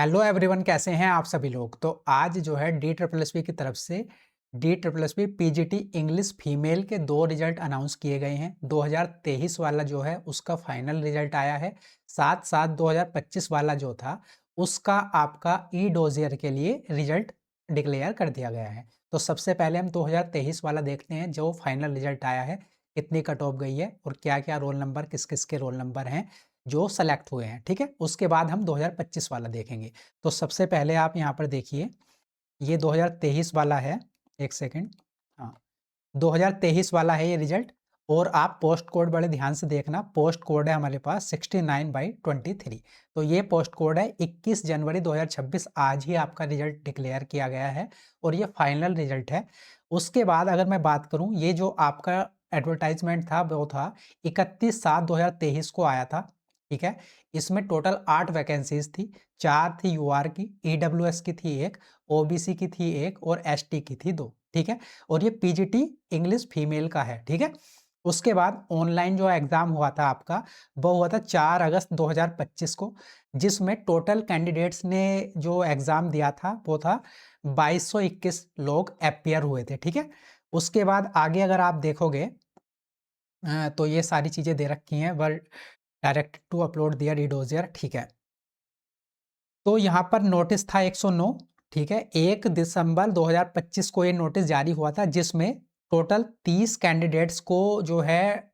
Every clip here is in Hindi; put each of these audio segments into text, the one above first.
हेलो एवरीवन, कैसे हैं आप सभी लोग। तो आज जो है डी ट्रिपल एस पी की तरफ से D triple S P PGT English female के 2 रिजल्ट अनाउंस किए गए हैं। 2023 वाला जो है उसका फाइनल रिजल्ट आया है। साथ साथ 2025 वाला जो था उसका आपका ई डोजियर के लिए रिजल्ट डिक्लेयर कर दिया गया है। तो सबसे पहले हम 2023 वाला देखते हैं जो फाइनल रिजल्ट आया है, कितनी कट ऑफ गई है और क्या क्या रोल नंबर, किस किस के रोल नंबर हैं जो सेलेक्ट हुए हैं। ठीक है, उसके बाद हम 2025 वाला देखेंगे। तो सबसे पहले आप यहाँ पर देखिए, ये 2023 वाला है। एक सेकंड, हाँ, 2023 वाला है ये रिजल्ट। और आप पोस्ट कोड बड़े ध्यान से देखना, पोस्ट कोड है हमारे पास 69/23। तो ये पोस्ट कोड है 21 जनवरी 2026, आज ही आपका रिजल्ट डिक्लेयर किया गया है और ये फाइनल रिजल्ट है। उसके बाद अगर मैं बात करूं, ये जो आपका एडवर्टाइजमेंट था वो था 31/7/2023 को आया था। ठीक है, इसमें टोटल 8 वैकेंसीज थी। 4 थी यूआर की, ईडब्ल्यूएस की थी एक, ओबीसी की थी एक और एसटी की थी 2। ठीक है, और ये पीजीटी इंग्लिश फीमेल का है। ठीक है, उसके बाद ऑनलाइन जो एग्जाम हुआ था आपका, वो हुआ था 4 अगस्त 2025 को, जिसमें टोटल कैंडिडेट्स ने जो एग्जाम दिया था वो था 2221 लोग अपियर हुए थे। ठीक है, उसके बाद आगे अगर आप देखोगे तो ये सारी चीज़ें दे रखी हैं, वर डायरेक्ट टू अपलोड दियर ईडोजियर। ठीक है, तो यहाँ पर नोटिस था 109। ठीक है, 1 दिसंबर 2025 को ये नोटिस जारी हुआ था, जिसमें टोटल 30 कैंडिडेट्स को जो है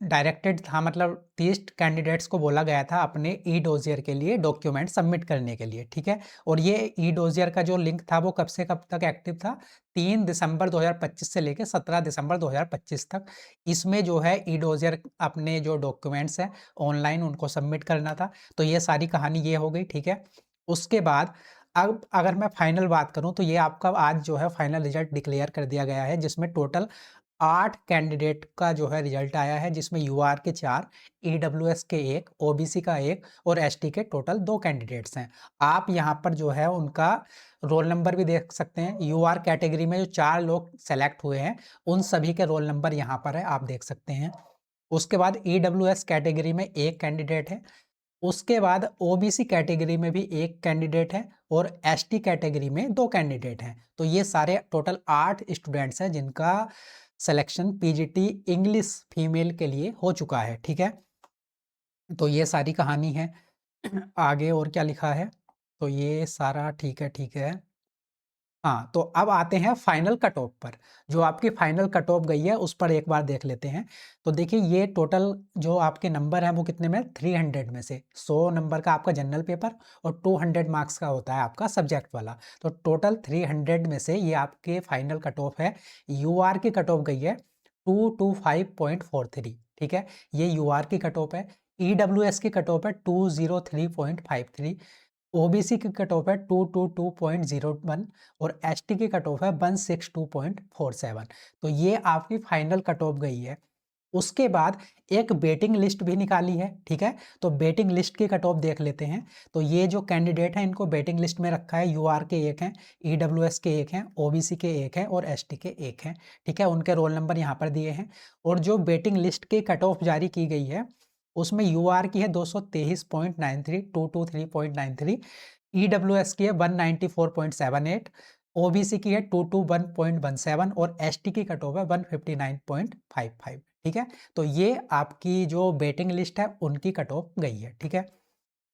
डायरेक्टेड था, मतलब 30 कैंडिडेट्स को बोला गया था अपने ई डोजियर के लिए डॉक्यूमेंट सबमिट करने के लिए। ठीक है, और ये ई डोजियर का जो लिंक था वो कब से कब तक एक्टिव था, 3 दिसंबर 2025 से लेकर 17 दिसंबर 2025 तक। इसमें जो है ई डोजियर अपने जो डॉक्यूमेंट्स हैं ऑनलाइन उनको सबमिट करना था। तो ये सारी कहानी ये हो गई। ठीक है, उसके बाद अब अगर मैं फाइनल बात करूं तो ये आपका आज जो है फाइनल रिजल्ट डिक्लेयर कर दिया गया है, जिसमें टोटल 8 कैंडिडेट का जो है रिजल्ट आया है, जिसमें यूआर के 4, ईडब्ल्यूएस के 1, ओबीसी का 1 और एसटी के टोटल 2 कैंडिडेट्स हैं। आप यहाँ पर जो है उनका रोल नंबर भी देख सकते हैं। यूआर कैटेगरी में जो 4 लोग सेलेक्ट हुए हैं उन सभी के रोल नंबर यहाँ पर है, आप देख सकते हैं। उसके बाद ईडब्ल्यूएस कैटेगरी में 1 कैंडिडेट है। उसके बाद ओबीसी कैटेगरी में भी 1 कैंडिडेट है और एसटी कैटेगरी में 2 कैंडिडेट हैं। तो ये सारे टोटल 8 स्टूडेंट्स हैं जिनका सिलेक्शन पीजीटी इंग्लिश फीमेल के लिए हो चुका है। ठीक है, तो ये सारी कहानी है। आगे और क्या लिखा है, तो ये सारा ठीक है। ठीक है, हाँ, तो अब आते हैं फाइनल कट ऑफ पर। जो आपकी फाइनल कट ऑफ गई है उस पर एक बार देख लेते हैं। तो देखिए, ये टोटल जो आपके नंबर हैं वो कितने में, 300 में से 100 नंबर का आपका जनरल पेपर और 200 मार्क्स का होता है आपका सब्जेक्ट वाला। तो टोटल 300 में से ये आपके फाइनल कट ऑफ है। यूआर की कट ऑफ गई है 225.43। ठीक है, ये यूआर की कट ऑफ है। ईडब्ल्यूएस की कट ऑफ है 203.53। ओबीसी की कट ऑफ है 222.01 और एसटी की कट ऑफ है 162.47। तो ये आपकी फाइनल कट ऑफ गई है। उसके बाद एक वेटिंग लिस्ट भी निकाली है। ठीक है, तो वेटिंग लिस्ट की कट ऑफ देख लेते हैं। तो ये जो कैंडिडेट हैं इनको वेटिंग लिस्ट में रखा है, यूआर के 1 हैं, ईडब्ल्यूएस के 1 हैं, ओबीसी के 1 हैं और एसटी के 1 हैं। ठीक है, उनके रोल नंबर यहाँ पर दिए हैं। और जो वेटिंग लिस्ट की कट ऑफ जारी की गई है उसमें यूआर की है 223.93, 223.93, ईडब्ल्यूएस की है 194.78, ओबीसी की है 221.17 और एसटी की कट ऑफ है 159.55। ठीक है, तो ये आपकी जो वेटिंग लिस्ट है उनकी कट ऑफ गई है। ठीक है,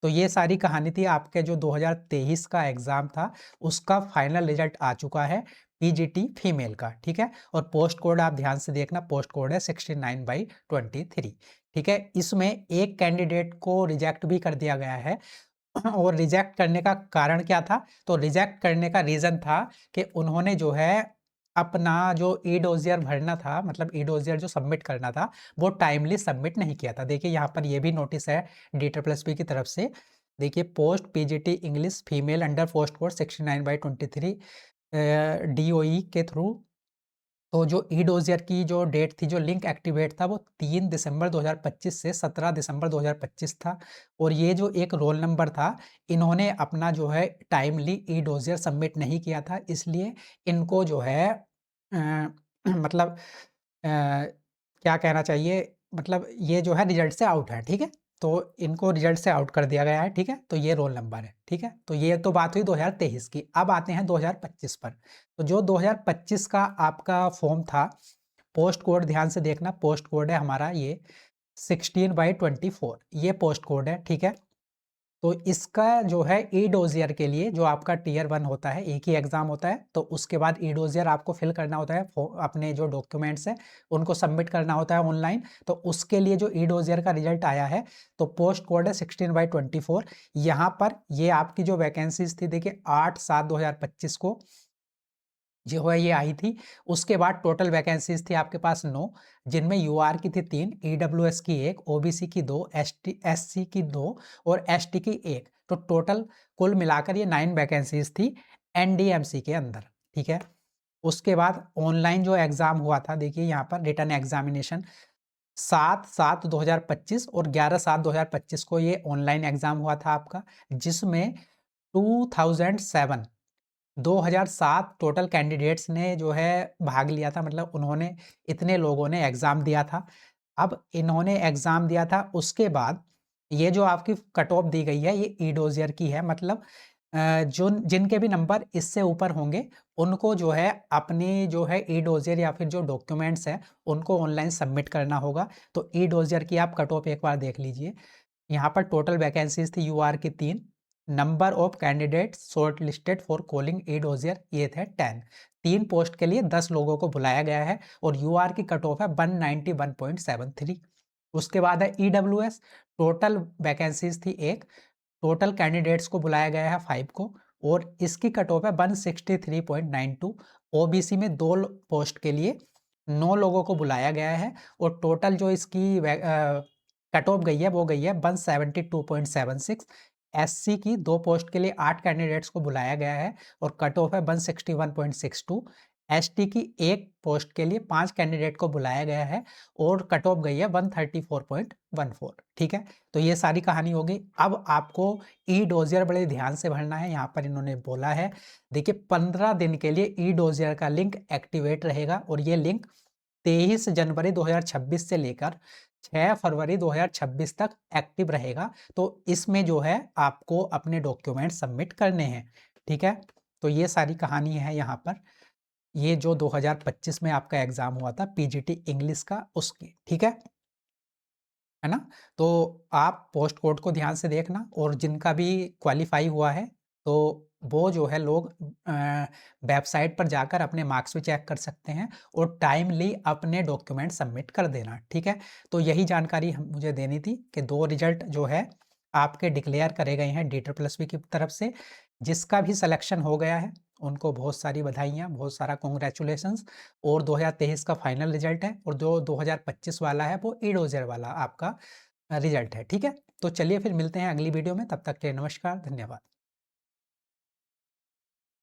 तो ये सारी कहानी थी। आपके जो 2023 का एग्जाम था उसका फाइनल रिजल्ट आ चुका है पीजीटी फीमेल का। ठीक है, और पोस्ट कोड आप ध्यान से देखना, पोस्ट कोड है 69/23। ठीक है, इसमें एक कैंडिडेट को रिजेक्ट भी कर दिया गया है। और रिजेक्ट करने का कारण क्या था, तो रिजेक्ट करने का रीज़न था कि उन्होंने जो है अपना जो ई डोजियर भरना था, मतलब ई डोजियर जो सबमिट करना था वो टाइमली सबमिट नहीं किया था। देखिए यहाँ पर ये भी नोटिस है DSSP की तरफ से। देखिए, post PGT English female under post code 69/23 DOE के थ्रू। तो जो ई डोजियर की जो डेट थी, जो लिंक एक्टिवेट था वो 3 दिसंबर 2025 से 17 दिसंबर 2025 था। और ये जो एक रोल नंबर था, इन्होंने अपना जो है टाइमली ई डोजियर सबमिट नहीं किया था, इसलिए इनको जो है मतलब क्या कहना चाहिए, मतलब ये जो है रिजल्ट से आउट है। ठीक है, तो इनको रिजल्ट से आउट कर दिया गया है, ठीक है। तो ये रोल नंबर है, ठीक है। तो ये तो बात हुई 2023 की। अब आते हैं 2025 पर। तो जो 2025 का आपका फॉर्म था, पोस्ट कोड ध्यान से देखना, पोस्ट कोड है हमारा ये 16/24, ये पोस्ट कोड है, ठीक है। तो इसका जो है ई डोजियर के लिए जो आपका टियर 1 होता है, एक ही एग्जाम होता है, तो उसके बाद ई डोजियर आपको फिल करना होता है, अपने जो डॉक्यूमेंट्स हैं उनको सबमिट करना होता है ऑनलाइन। तो उसके लिए जो ई डोजियर का रिजल्ट आया है, तो पोस्ट कोड है 16/24। यहाँ पर ये आपकी जो वैकेंसीज थी, देखिए 8/7/2025 को जो है ये आई थी। उसके बाद टोटल वैकेंसीज थी आपके पास 9, जिनमें यूआर की थी 3, ईडब्ल्यूएस की 1, ओबीसी की 2, एससी की 2 और एसटी की 1। तो टोटल कुल मिलाकर ये 9 वैकेंसीज थी एनडीएमसी के अंदर, ठीक है। उसके बाद ऑनलाइन जो एग्जाम हुआ था, देखिए यहाँ पर रिटर्न एग्जामिनेशन 7/7/2025 और 11/7/2025 को ये ऑनलाइन एग्जाम हुआ था आपका, जिसमें 2007 टोटल कैंडिडेट्स ने जो है भाग लिया था, मतलब उन्होंने इतने लोगों ने एग्ज़ाम दिया था। अब इन्होंने एग्ज़ाम दिया था, उसके बाद ये जो आपकी कट ऑफ दी गई है ये ई डोजियर की है, मतलब जिनके भी नंबर इससे ऊपर होंगे उनको जो है अपनी जो है ई डोजियर या फिर जो डॉक्यूमेंट्स हैं उनको ऑनलाइन सबमिट करना होगा। तो ई डोजियर की आप कट ऑफ एक बार देख लीजिए। यहाँ पर टोटल वैकेंसीज थी यूआर की 3, number of candidates short listed for calling E dossier ये थे 10। 3 पोस्ट के लिए 10 लोगों को बुलाया गया है और यूआर की कट ऑफ है 191.73। उसके बाद है ईडब्ल्यूएस, टोटल वैकेंसीज थी 1, टोटल कैंडिडेट्स को बुलाया गया है 5 को और इसकी कट ऑफ है 163.92। ओबीसी में 2 पोस्ट के लिए 9 लोगों को बुलाया गया है और टोटल जो इसकी कट ऑफ गई है वो गई है 172.76। एससी की 2 पोस्ट के लिए 8 कैंडिडेट्स को बुलाया गया है और कट ऑफ है 161.62। एसटी की 1 पोस्ट के लिए 5 कैंडिडेट को बुलाया गया है और कट ऑफ गई है 134.14, ठीक है। तो ये सारी कहानी होगी। अब आपको ई डोजियर बड़े ध्यान से भरना है। यहाँ पर इन्होंने बोला है, देखिए 15 दिन के लिए ई डोजियर का लिंक एक्टिवेट रहेगा और ये लिंक 23 जनवरी 2026 से लेकर 6 फरवरी 2026 तक एक्टिव रहेगा। तो इसमें जो है आपको अपने डॉक्यूमेंट सबमिट करने हैं, ठीक है। तो ये सारी कहानी है यहाँ पर, ये जो 2025 में आपका एग्जाम हुआ था पीजीटी इंग्लिश का, उसकी, ठीक है ना। तो आप पोस्ट कोड को ध्यान से देखना और जिनका भी क्वालिफाई हुआ है तो वो जो है लोग वेबसाइट पर जाकर अपने मार्क्स भी चेक कर सकते हैं और टाइमली अपने डॉक्यूमेंट सबमिट कर देना, ठीक है। तो यही जानकारी मुझे देनी थी कि 2 रिजल्ट जो है आपके डिक्लेयर करे गए हैं DRPLSB की तरफ से। जिसका भी सिलेक्शन हो गया है उनको बहुत सारी बधाइयाँ, बहुत सारा कॉन्ग्रेचुलेशंस। और 2023 का फाइनल रिजल्ट है और जो 2025 वाला है वो ई डोजियर वाला आपका रिजल्ट है, ठीक है। तो चलिए फिर मिलते हैं अगली वीडियो में, तब तक के लिए नमस्कार, धन्यवाद।